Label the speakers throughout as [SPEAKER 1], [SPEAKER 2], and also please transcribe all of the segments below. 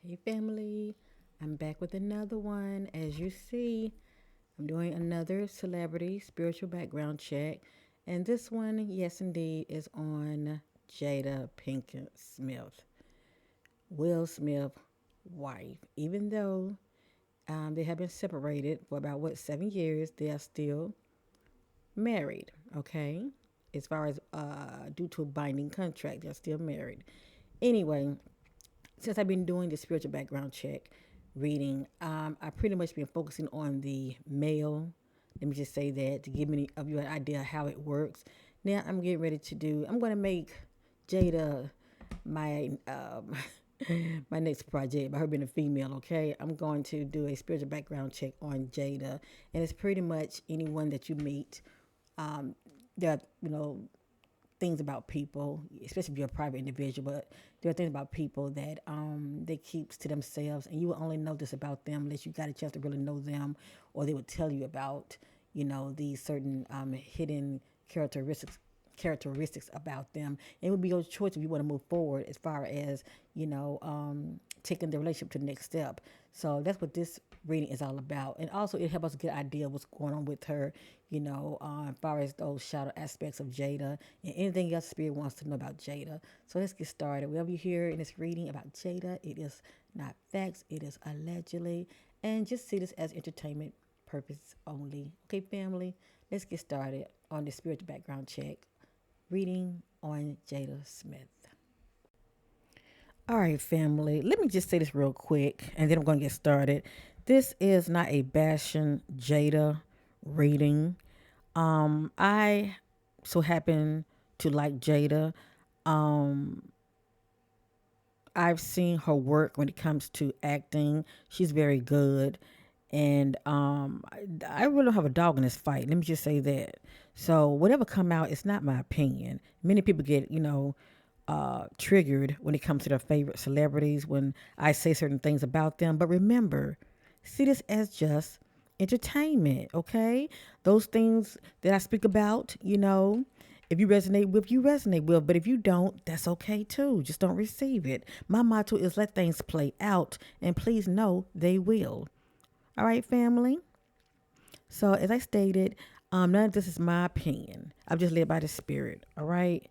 [SPEAKER 1] Hey family, I'm back with another one. As you see, I'm doing another celebrity spiritual background check. And this one, yes indeed, is on Jada Pinkett Smith, Will Smith wife. Even though they have been separated for about 7 years, they are still married, okay? As far as due to a binding contract, they're still married. Anyway, since I've been doing the spiritual background check reading, I pretty much been focusing on the male. Let me just say that to give many of you an idea how it works. Now I'm getting ready to do. I'm going to make Jada my my next project by her being a female. Okay, I'm going to do a spiritual background check on Jada, and it's pretty much anyone that you meet. That things about people, especially if you're a private individual, but there are things about people that they keeps to themselves, and you will only know this about them unless you got a chance to really know them, or they would tell you about, these certain hidden characteristics about them. And it would be your choice if you want to move forward as far as taking the relationship to the next step. So that's what this reading is all about. And also, it helps us get an idea of what's going on with her, as far as those shadow aspects of Jada and anything else Spirit wants to know about Jada. So let's get started. Whatever you hear in this reading about Jada, it is not facts, it is allegedly. And just see this as entertainment purpose only. Okay, family, let's get started on the spiritual background check reading on Jada Smith. All right, family. Let me just say this real quick, and then I'm going to get started. This is not a bashing Jada reading. I so happen to like Jada. Um, I've seen her work when it comes to acting. She's very good, and I really don't have a dog in this fight. Let me just say that. So whatever come out, it's not my opinion. Many people get triggered when it comes to their favorite celebrities when I say certain things about them. But remember, see this as just entertainment, okay? Those things that I speak about, if you resonate with, you resonate with. But if you don't, that's okay too. Just don't receive it. My motto is let things play out, and please know they will. All right, family? So, as I stated, none of this is my opinion. I'm just led by the Spirit, all right?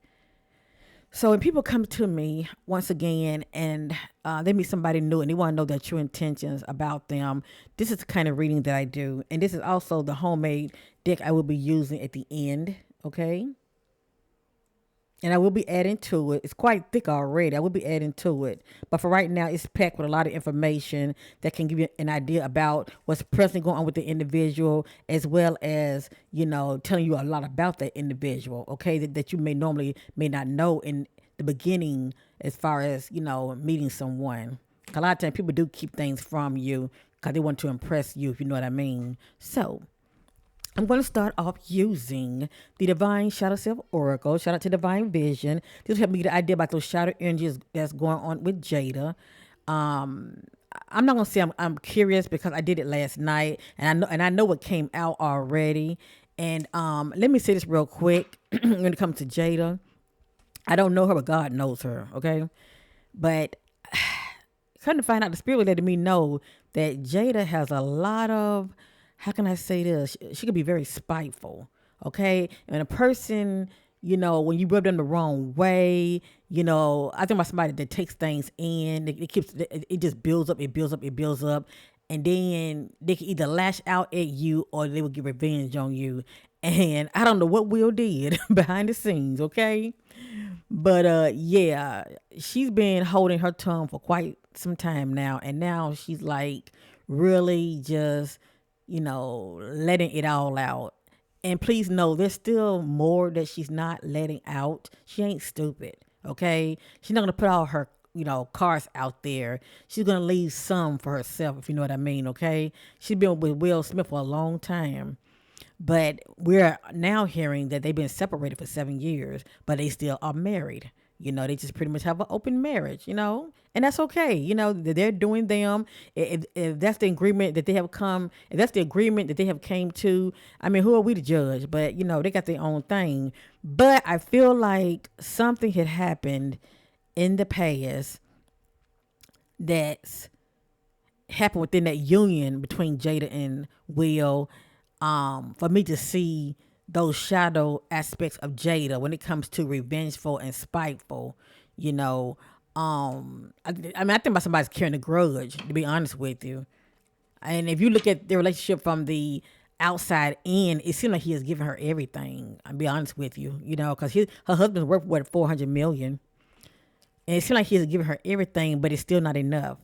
[SPEAKER 1] So when people come to me once again and they meet somebody new and they want to know their true intentions about them, this is the kind of reading that I do. And this is also the homemade deck I will be using at the end, okay? And I will be adding to it. It's quite thick already. I will be adding to it. But for right now, it's packed with a lot of information that can give you an idea about what's presently going on with the individual, as well as, telling you a lot about that individual, okay, that you may not know in the beginning as far as, meeting someone. A lot of times people do keep things from you because they want to impress you, if you know what I mean. So I'm going to start off using the Divine Shadow Self Oracle. Shout out to Divine Vision. This will help me get an idea about those shadow energies that's going on with Jada. I'm not gonna say I'm curious because I did it last night and I know what came out already. And let me say this real quick when it comes to Jada. I don't know her, but God knows her. Okay, but come to find out, the spirit letting me know that Jada has a lot of, how can I say this? She could be very spiteful, okay? And a person, when you rub them the wrong way, I think about somebody that takes things in, it just builds up, it builds up, it builds up. And then they can either lash out at you or they will get revenge on you. And I don't know what Will did behind the scenes, okay? But yeah, she's been holding her tongue for quite some time now, and now she's like really just, letting it all out. And please know there's still more that she's not letting out. She ain't stupid, okay? She's not gonna put all her, cards out there. She's gonna leave some for herself, if you know what I mean, okay? She's been with Will Smith for a long time. But we're now hearing that they've been separated for 7 years, but they still are married. They just pretty much have an open marriage, and that's okay. They're doing them. If that's the agreement that they have come, if that's the agreement that they have came to, I mean, who are we to judge? But, they got their own thing. But I feel like something had happened in the past that's happened within that union between Jada and Will, for me to see those shadow aspects of Jada when it comes to revengeful and spiteful, you know. I mean, I think about somebody's carrying a grudge, to be honest with you. And if you look at their relationship from the outside in, it seems like he has given her everything. I'll be honest with you, you know, because her husband's worth what 400 million, and it seems like he has given her everything, but it's still not enough.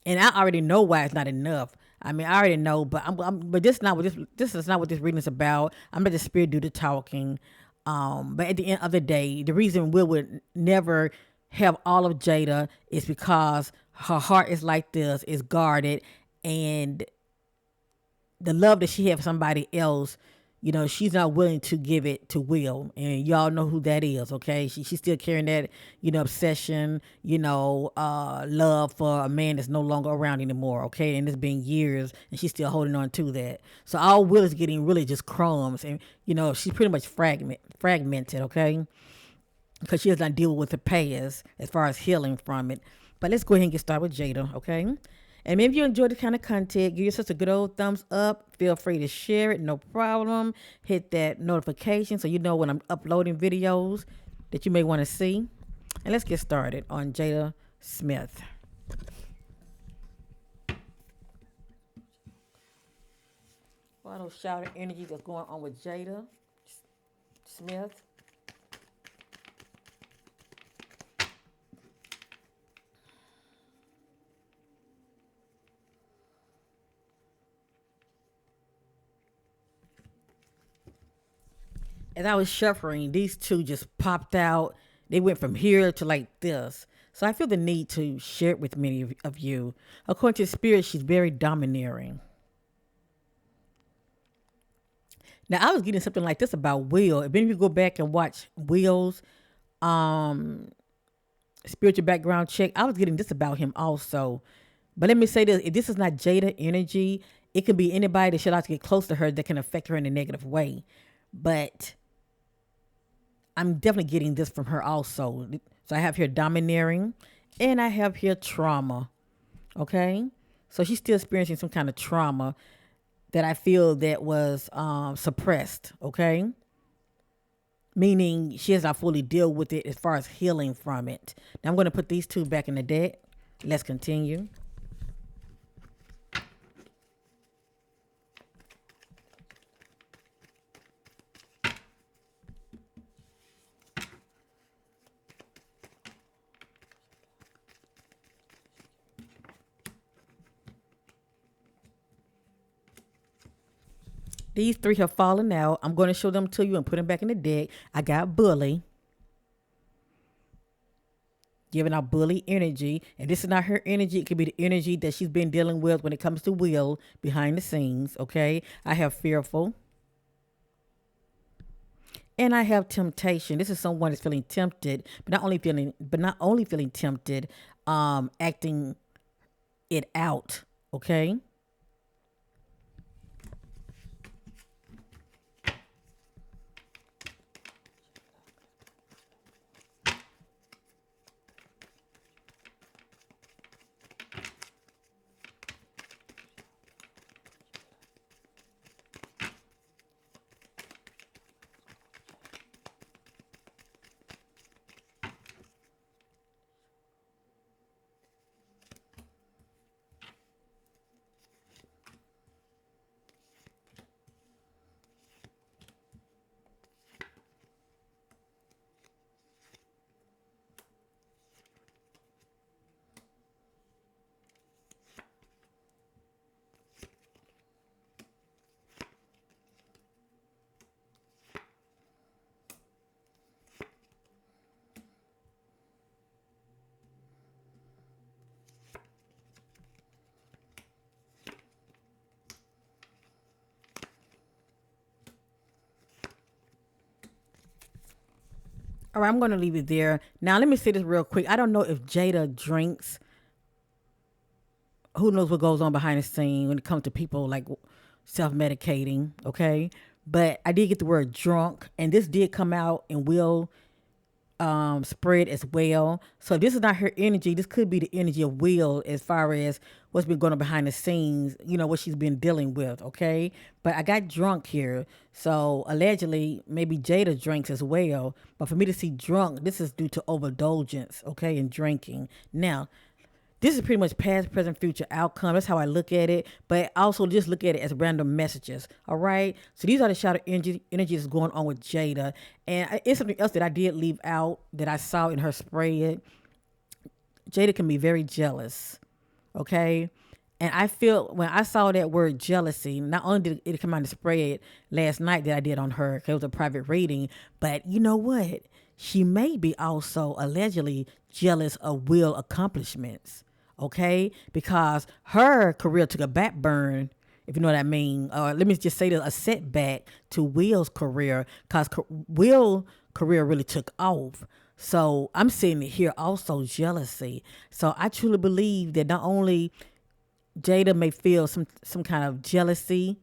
[SPEAKER 1] And I already know why it's not enough. I mean, I already know, but but this is not what this reading is about. I'm let the spirit do the talking. But at the end of the day, the reason Will would never have all of Jada is because her heart is like this, is guarded, and the love that she had for somebody else, you know, she's not willing to give it to Will. And y'all know who that is, okay? She's still carrying that, you know, obsession, you know, love for a man that's no longer around anymore, okay? And it's been years, and she's still holding on to that. So all Will is getting really just crumbs. And, you know, she's pretty much fragmented, okay? Because she does not deal with the past as far as healing from it. But let's go ahead and get started with Jada, okay? And if you enjoy the kind of content, give yourself a good old thumbs up. Feel free to share it, no problem. Hit that notification so you know when I'm uploading videos that you may want to see. And let's get started on Jada Smith. All those shouting energy that's going on with Jada Smith. As I was shuffling, these two just popped out. They went from here to like this. So I feel the need to share it with many of you. According to Spirit, she's very domineering. Now, I was getting something like this about Will. If any of you go back and watch Will's spiritual background check, I was getting this about him also. But let me say this, if this is not Jada energy, it could be anybody that should like to get close to her that can affect her in a negative way. But I'm definitely getting this from her also. So I have here domineering and I have here trauma. Okay. So she's still experiencing some kind of trauma that I feel that was suppressed. Okay. Meaning she has not fully dealt with it as far as healing from it. Now I'm going to put these two back in the deck. Let's continue. These three have fallen out. I'm going to show them to you and put them back in the deck. I got Bully, giving out bully energy. And this is not her energy. It could be the energy that she's been dealing with when it comes to Will behind the scenes. Okay. I have Fearful. And I have Temptation. This is someone that's feeling tempted, but not only feeling tempted, acting it out. Okay. All right, I'm going to leave it there. Now, let me say this real quick. I don't know if Jada drinks. Who knows what goes on behind the scene when it comes to people like self-medicating, okay? But I did get the word drunk, and this did come out in Will spread as well. So this is not her energy. This could be the energy of Will as far as what's been going on behind the scenes, what she's been dealing with, okay? But I got drunk here. So allegedly, maybe Jada drinks as well. But for me to see drunk, this is due to overindulgence, okay, and drinking. Now, this is pretty much past, present, future outcome. That's how I look at it. But I also just look at it as random messages. All right. So these are the shadow energy that's going on with Jada. And it's something else that I did leave out that I saw in her spread. Jada can be very jealous. Okay. And I feel when I saw that word jealousy, not only did it come out in the spread last night that I did on her, 'cause it was a private reading, but you know what? She may be also allegedly jealous of Will accomplishments. Okay. Because her career took a backburn, if you know what I mean. Or let me just say that a setback to Will's career, because Will's career really took off. So I'm seeing it here also jealousy. So I truly believe that not only Jada may feel some kind of jealousy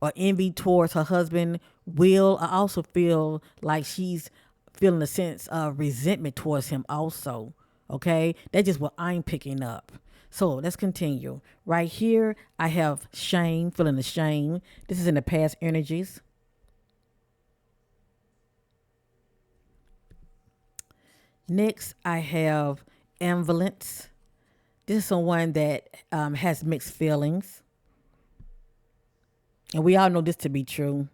[SPEAKER 1] or envy towards her husband, Will, I also feel like she's feeling a sense of resentment towards him also. Okay? That's just what I'm picking up. So let's continue. Right here, I have shame, feeling the shame. This is in the past energies. Next, I have ambivalence. This is someone that has mixed feelings. And we all know this to be true.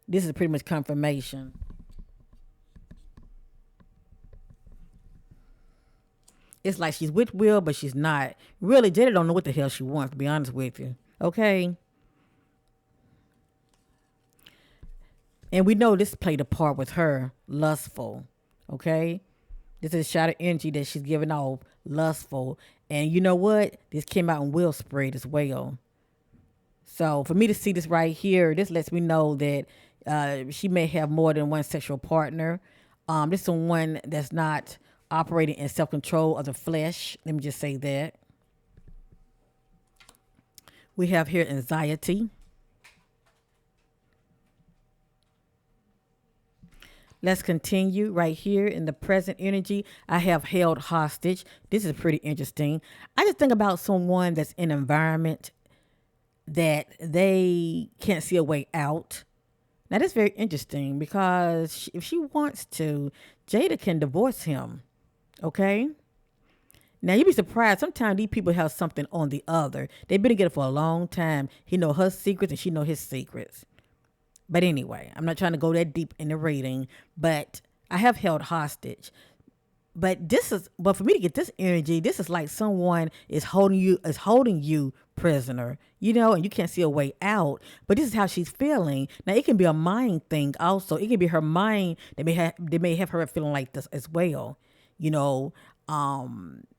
[SPEAKER 1] This is pretty much confirmation. It's like she's with Will, but she's not. Really, Jada don't know what the hell she wants, to be honest with you. Okay? And we know this played a part with her, lustful. Okay? This is a shot of energy that she's giving off, lustful. And you know what? This came out in Will's spread as well. So for me to see this right here, this lets me know that she may have more than one sexual partner. This is someone that's not operating in self-control of the flesh. Let me just say that. We have here anxiety. Let's continue right here in the present energy. I have held hostage. This is pretty interesting. I just think about someone that's in an environment that they can't see a way out. Now that's very interesting because if she wants to, Jada can divorce him. Okay? Now you'd be surprised. Sometimes these people have something on the other. They've been together for a long time. He know her secrets and she know his secrets. But anyway, I'm not trying to go that deep in the reading, but I have held hostage. But for me to get this energy, this is like someone is holding you prisoner, and you can't see a way out. But this is how she's feeling. Now it can be a mind thing also. It can be her mind that may have her feeling like this as well.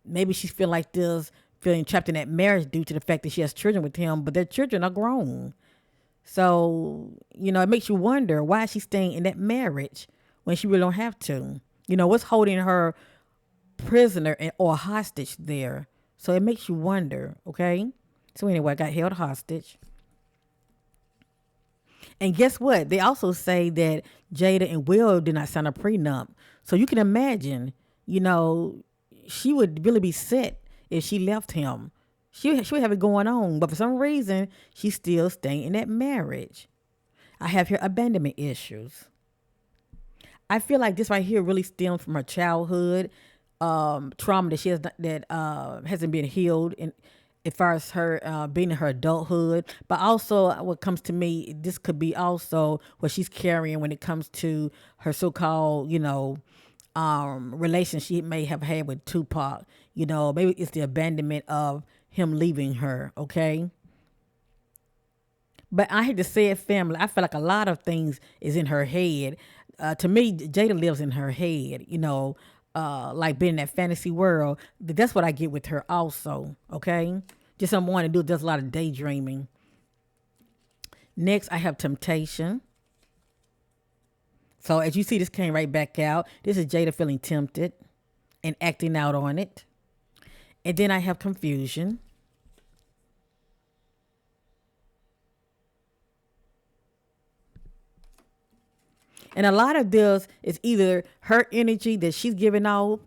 [SPEAKER 1] Maybe she's feeling like this, feeling trapped in that marriage due to the fact that she has children with him, but their children are grown. So, it makes you wonder, why is she staying in that marriage when she really don't have to? What's holding her prisoner or hostage there? So it makes you wonder, okay? So anyway, I got held hostage. And guess what? They also say that Jada and Will did not sign a prenup. So you can imagine, she would really be set if she left him. She would have it going on, but for some reason, she's still staying in that marriage. I have here abandonment issues. I feel like this right here really stems from her childhood trauma that she has that hasn't been healed, in as far as her being in her adulthood. But also, what comes to me, this could be also what she's carrying when it comes to her so-called, relation she may have had with Tupac. Maybe it's the abandonment of him leaving her, okay? But I hate to say it, family, I feel like a lot of things is in her head. To me, Jada lives in her head, like being in that fantasy world. That's what I get with her also, okay? Just someone who does a lot of daydreaming. Next, I have temptation. So as you see, this came right back out. This is Jada feeling tempted and acting out on it. And then I have confusion. And a lot of this is either her energy that she's giving off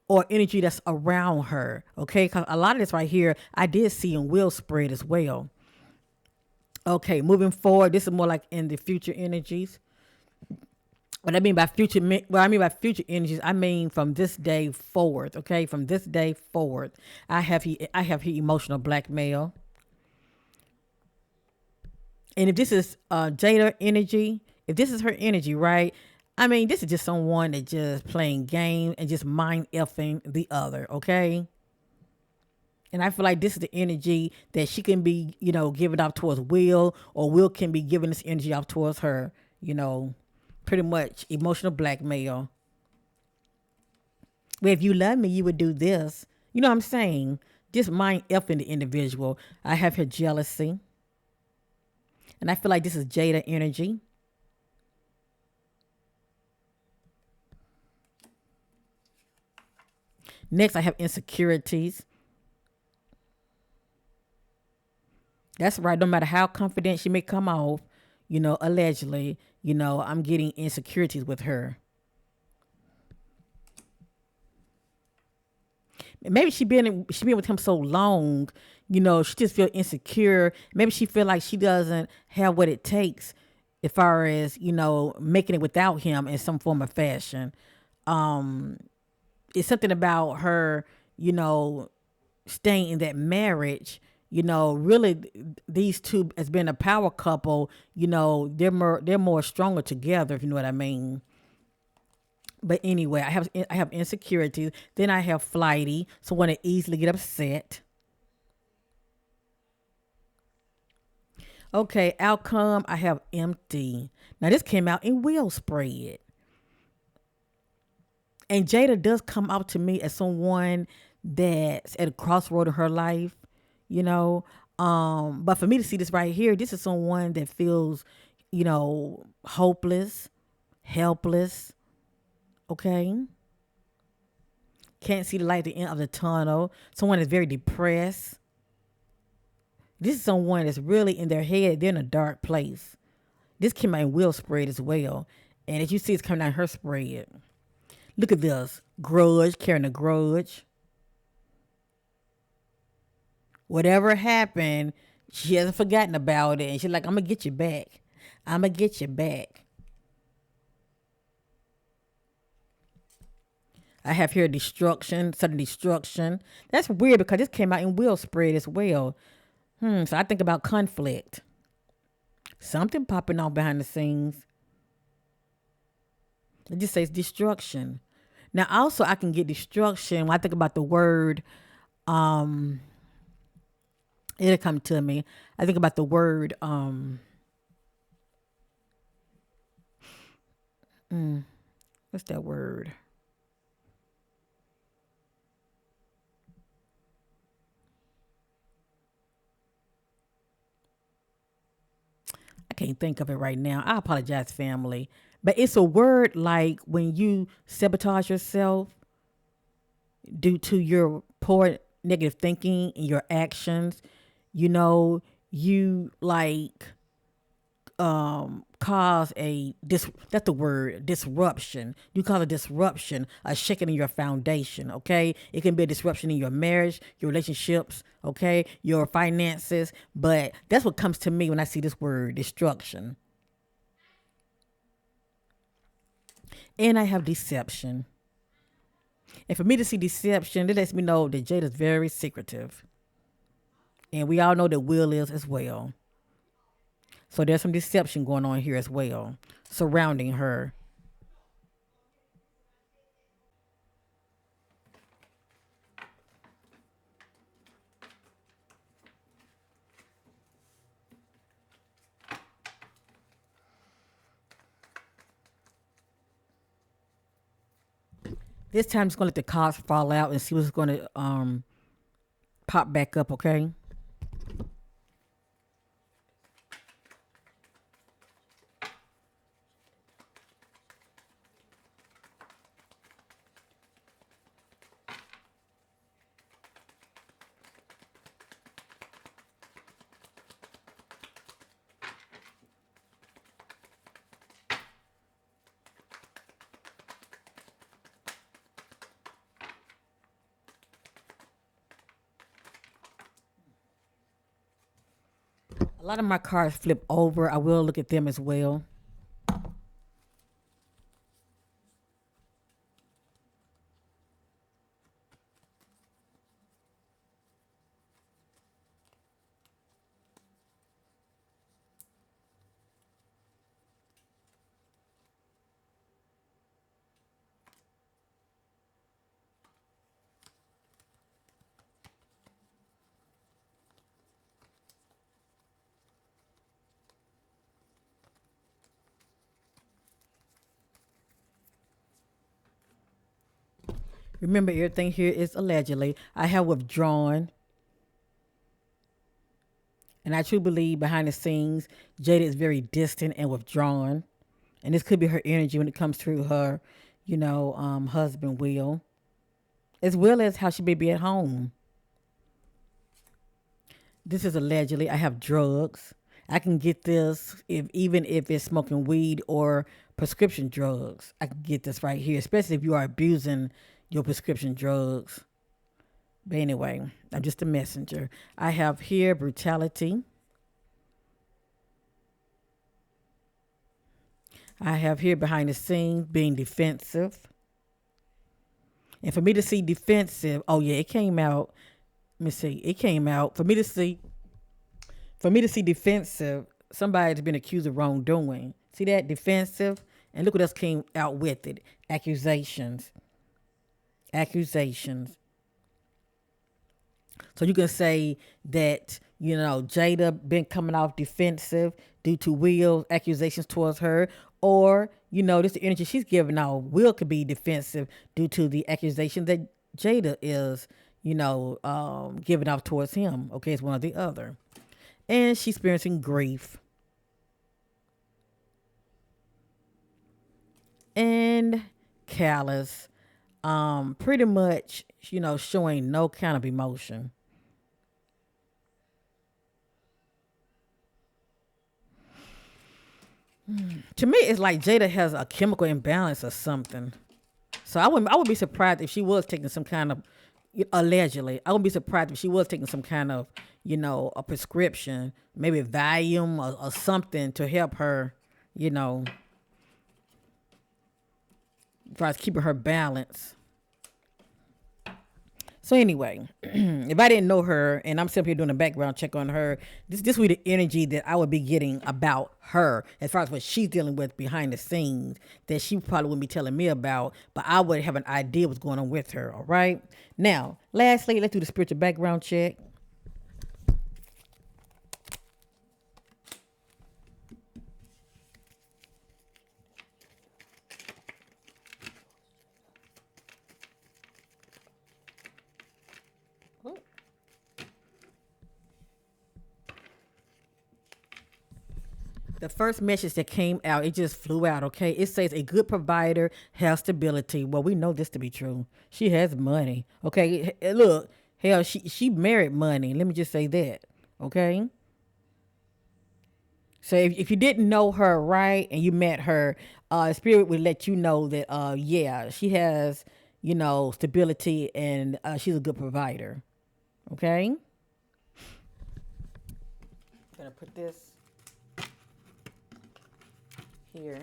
[SPEAKER 1] or energy that's around her. Okay. Because a lot of this right here, I did see in will spread as well. Okay. Moving forward, this is more like in the future energies. What I mean by future energies, I mean from this day forward. Okay. From this day forward, I have here emotional blackmail. And if this is Jada energy, if this is her energy, right? I mean, this is just someone that just playing game and just mind effing the other, okay? And I feel like this is the energy that she can be, giving off towards Will, or Will can be giving this energy off towards her, you know, pretty much emotional blackmail. Well, if you love me, you would do this. You know what I'm saying? Just mind effing the individual. I have her jealousy. And I feel like this is Jada energy. Next, I have insecurities. That's right. No matter how confident she may come off, allegedly, I'm getting insecurities with her. Maybe she been with him so long, she just feel insecure. Maybe she feel like she doesn't have what it takes as far as, making it without him in some form of fashion. Um, it's something about her, you know, staying in that marriage. Really, these two as being a power couple, they're more stronger together, if you know what I mean. But anyway, I have insecurities. Then I have flighty, so want to easily get upset. Okay, outcome, I have empty. Now this came out in Will spread. And Jada does come out to me as someone that's at a crossroad in her life, you know. But for me to see this right here, this is someone that feels, hopeless, helpless, okay? Can't see the light at the end of the tunnel. Someone that's very depressed. This is someone that's really in their head, they're in a dark place. This came out in Will spread as well. And as you see, it's coming out in her spread. Look at this. Grudge, carrying a grudge. Whatever happened, she hasn't forgotten about it. And she's like, I'm going to get you back. I'm going to get you back. I have here destruction, sudden destruction. That's weird because this came out in Will spread as well. So I think about conflict. Something popping off behind the scenes. It just says destruction. Now also I can get destruction when I think about the word, um, it'll come to me. I think about the word, what's that word? I can't think of it right now. I apologize, family. But it's a word like when you sabotage yourself due to your poor negative thinking and your actions, you know, you like cause that's the word, disruption. You cause a disruption, a shaking in your foundation. Okay, it can be a disruption in your marriage, your relationships, okay, your finances. But that's what comes to me when I see this word, destruction. And I have deception. And for me to see deception, it lets me know that Jada's very secretive, and we all know that Will is as well. So there's some deception going on here as well surrounding her. This time, I'm just gonna let the cards fall out and see what's gonna pop back up. Okay. A lot of my cards flip over. I will look at them as well. Remember, everything here is allegedly. I have withdrawn, and I truly believe behind the scenes, Jada is very distant and withdrawn. And this could be her energy when it comes to her, husband, Will, as well as how she may be at home. This is allegedly. I have drugs. I can get this even if it's smoking weed or prescription drugs. I can get this right here, especially if you are abusing your prescription drugs. But anyway, I'm just a messenger. I have here brutality. I have here behind the scenes being defensive. And for me to see defensive, oh yeah, it came out. Let me see. It came out for me to see defensive. Somebody's been accused of wrongdoing. See that defensive, and look what else came out with it: accusations, accusations. So you can say that Jada been coming off defensive due to Will's accusations towards her, or this the energy she's giving out. Will could be defensive due to the accusation that Jada is giving off towards him. Okay, it's one or the other, and she's experiencing grief and callous. Pretty much showing no kind of emotion. To me, it's like Jada has a chemical imbalance or something. So I would be surprised if she was taking some kind of allegedly. I would be surprised if she was taking some kind of a prescription, maybe Valium or something to help her, as far as keeping her balance. So anyway, if I didn't know her and I'm simply doing a background check on her, this would be the energy that I would be getting about her as far as what she's dealing with behind the scenes that she probably wouldn't be telling me about, but I would have an idea what's going on with her. All right. Now, lastly, let's do the spiritual background check. The first message that came out, it just flew out, okay? It says a good provider has stability. Well, we know this to be true. She has money, okay? Look, hell, she married money. Let me just say that, okay? So if you didn't know her right and you met her, Spirit would let you know that, yeah, she has, stability and she's a good provider, okay? I'm gonna put this here.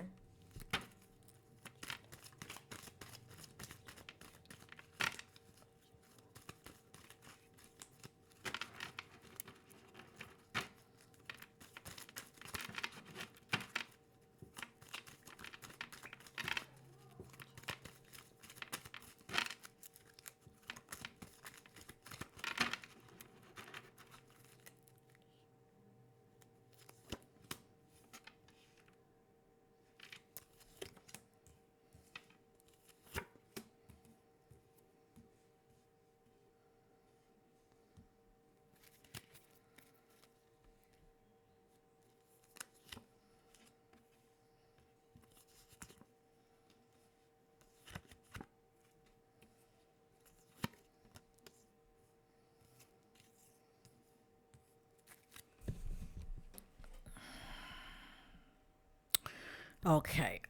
[SPEAKER 1] Okay.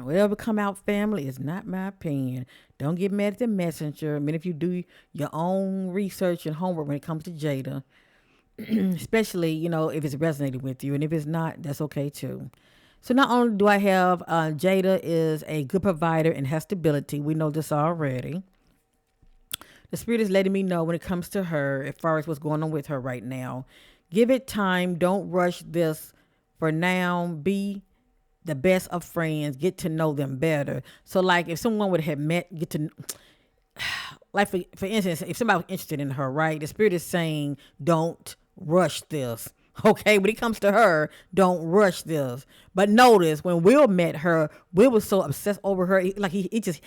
[SPEAKER 1] Whatever come out, family, is not my opinion. Don't get mad at the messenger. I mean, if you do your own research and homework when it comes to Jada, especially, if it's resonating with you. And if it's not, that's okay too. So not only do I have Jada is a good provider and has stability. We know this already. The spirit is letting me know when it comes to her, as far as what's going on with her right now. Give it time. Don't rush this. For now, be the best of friends. Get to know them better. So, like, if someone would have met, get to, like, for instance, if somebody was interested in her, right? The spirit is saying, don't rush this. Okay, when it comes to her, don't rush this. But notice when Will met her, Will was so obsessed over her, like he just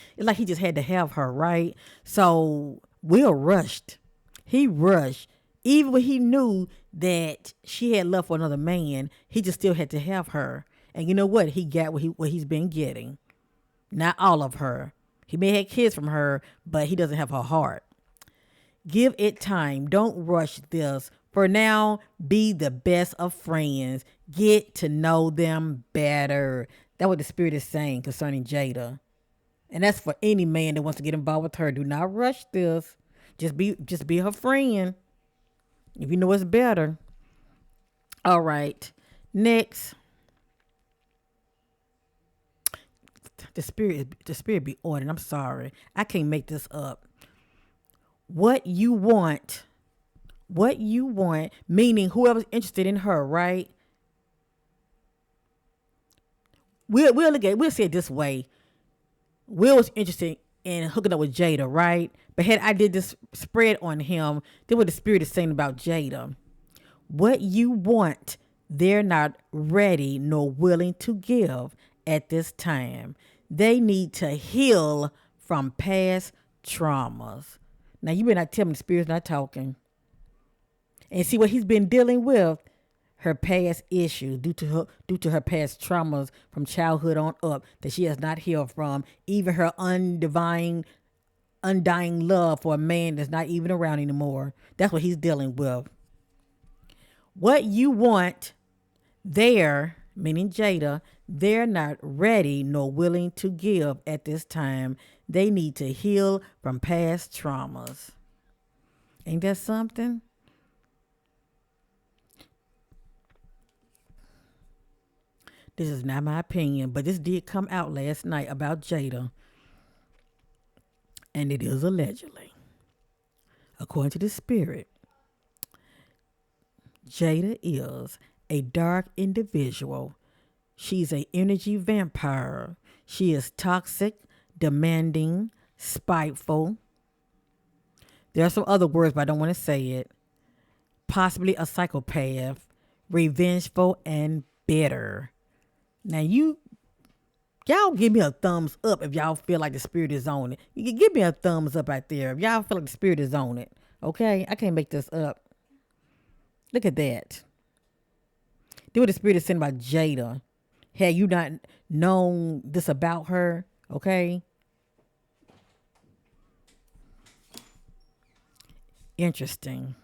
[SPEAKER 1] had to have her, right? So Will rushed. He rushed. Even when he knew that she had left for another man, he just still had to have her. And you know what? He got what he's been getting. Not all of her. He may have kids from her, but he doesn't have her heart. Give it time. Don't rush this. For now, be the best of friends. Get to know them better. That's what the spirit is saying concerning Jada. And that's for any man that wants to get involved with her. Do not rush this. Just be her friend. If you know it's better. All right. Next. The spirit be on, and I'm sorry. I can't make this up. What you want, meaning whoever's interested in her, right? We'll say it this way. Will was interested in hooking up with Jada, right? But had I did this spread on him, then what the spirit is saying about Jada. What you want, they're not ready nor willing to give at this time. They need to heal from past traumas. Now you better not tell me the spirit's not talking. And see what he's been dealing with, her past issues due to her past traumas from childhood on up that she has not healed from, even her undying love for a man that's not even around anymore. That's what he's dealing with. What you want, meaning Jada, they're not ready nor willing to give at this time. They need to heal from past traumas. Ain't that something? This is not my opinion, but this did come out last night about Jada, and it is allegedly. According to the spirit, Jada is a dark individual. She's an energy vampire. She is toxic, demanding, spiteful. There are some other words, but I don't want to say it. Possibly a psychopath, revengeful, and bitter. Now y'all give me a thumbs up if y'all feel like the spirit is on it. You can give me a thumbs up right there if y'all feel like the spirit is on it. Okay? I can't make this up. Look at that. Do what the spirit is saying about Jada. Had you not known this about her, okay? Interesting.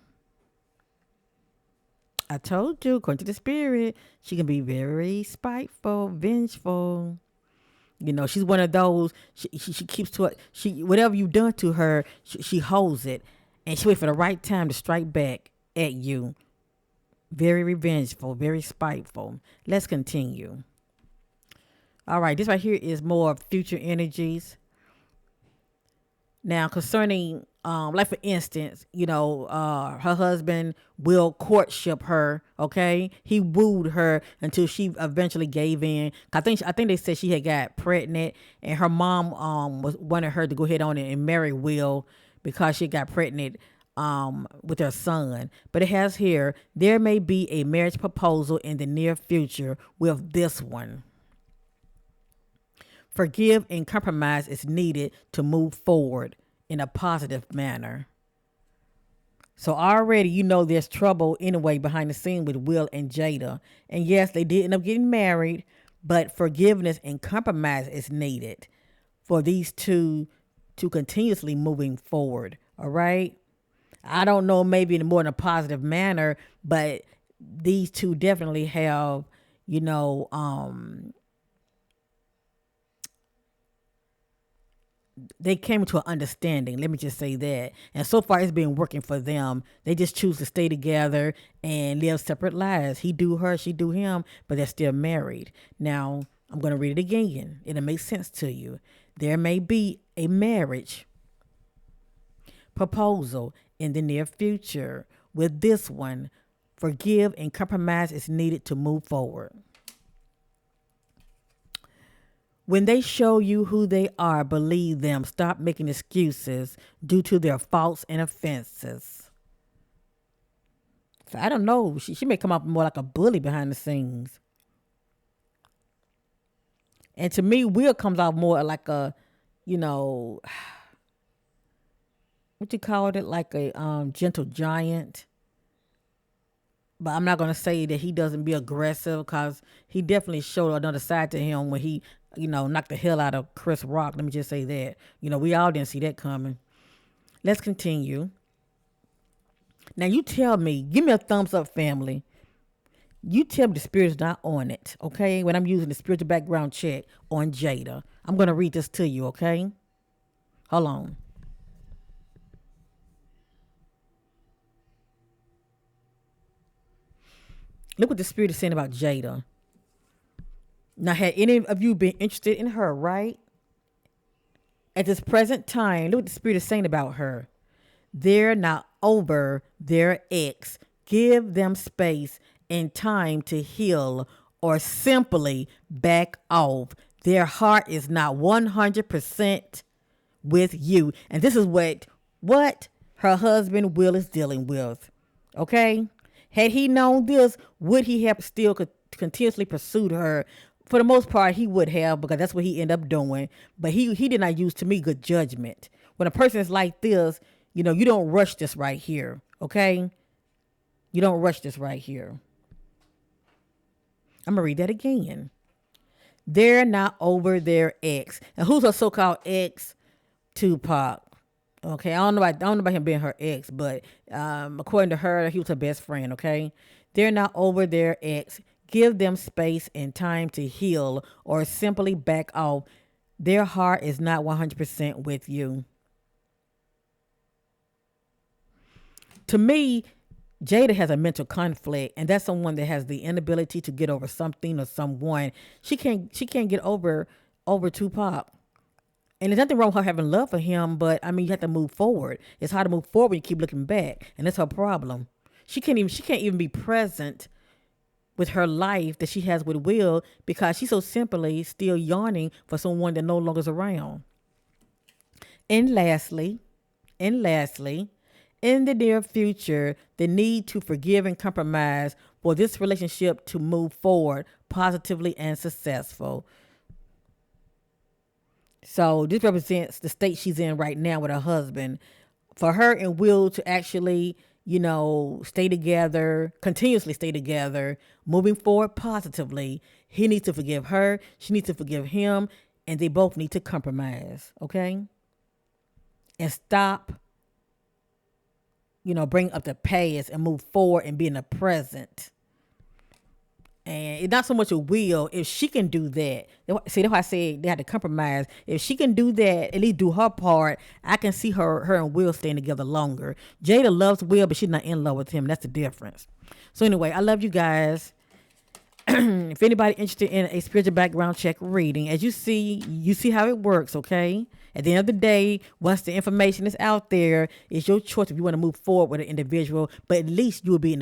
[SPEAKER 1] I told you, according to the spirit, she can be very spiteful, vengeful. She's one of those. She keeps to it. She whatever you done to her, she holds it, and she wait for the right time to strike back at you. Very revengeful, very spiteful. Let's continue. All right, this right here is more future energies. Now, concerning, like for instance, her husband will courtship her. Okay, he wooed her until she eventually gave in. I think they said she had got pregnant, and her mom wanted her to go ahead on and marry Will because she got pregnant with her son. But it has here, there may be a marriage proposal in the near future with this one. Forgive and compromise is needed to move forward in a positive manner. So already there's trouble anyway behind the scene with Will and Jada. And yes, they did end up getting married, but forgiveness and compromise is needed for these two to continuously moving forward. All right. I don't know, maybe in a positive manner, but these two definitely have, they came to an understanding. Let me just say that. And so far, it's been working for them. They just choose to stay together and live separate lives. He do her, she do him, but they're still married. Now, I'm going to read it again. It'll make sense to you. There may be a marriage proposal in the near future. With this one, forgive and compromise is needed to move forward. When they show you who they are, believe them. Stop making excuses due to their faults and offenses. So I don't know. She may come up more like a bully behind the scenes. And to me, Will comes off more like a, you know, what you call it, like a gentle giant. But I'm not gonna say that he doesn't be aggressive because he definitely showed another side to him when he, knocked the hell out of Chris Rock. Let me just say that. We all didn't see that coming. Let's continue. Now you tell me, give me a thumbs up, family. You tell me the spirit's not on it, okay? When I'm using the spiritual background check on Jada. I'm gonna read this to you, okay? Hold on. Look what the spirit is saying about Jada. Now, had any of you been interested in her, right? At this present time, look what the spirit is saying about her. They're not over their ex. Give them space and time to heal or simply back off. Their heart is not 100% with you. And this is what her husband Will is dealing with. Okay? Had he known this, would he have still continuously pursued her? For the most part, he would have, because that's what he ended up doing. But he did not use, to me, good judgment. When a person is like this, you don't rush this right here. Okay? You don't rush this right here. I'm going to read that again. They're not over their ex. And who's her so-called ex? Tupac. Okay, I don't know about him being her ex, but according to her, he was her best friend. Okay, they're not over their ex. Give them space and time to heal, or simply back off. Their heart is not 100% with you. To me, Jada has a mental conflict, and that's someone that has the inability to get over something or someone. She can't get over Tupac. And there's nothing wrong with her having love for him, but you have to move forward. It's hard to move forward when you keep looking back, and that's her problem. She can't even be present with her life that she has with Will because she's so simply still yearning for someone that no longer is around. And lastly, in the near future, the need to forgive and compromise for this relationship to move forward positively and successful. So this represents the state she's in right now with her husband. For her and Will to actually, stay together, continuously stay together, moving forward positively, he needs to forgive her, she needs to forgive him, and they both need to compromise, okay? And stop, bring up the past and move forward and be in the present. And it's not so much a will. If she can do that, see, that's why I said they had to compromise. If she can do that, at least do her part, I can see her and Will staying together longer. Jada loves Will, but she's not in love with him. That's the difference. So anyway, I love you guys. If anybody interested in a spiritual background check reading, as you see how it works, okay? At the end of the day, once the information is out there, it's your choice if you want to move forward with an individual, but at least you will be in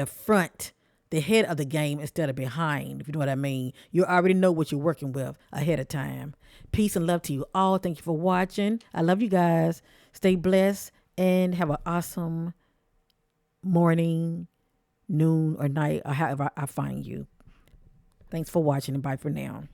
[SPEAKER 1] the head of the game instead of behind, if you know what I mean. You already know what you're working with ahead of time. Peace and love to you all. Thank you for watching. I love you guys. Stay blessed and have an awesome morning, noon, or night, or however I find you. Thanks for watching, and bye for now.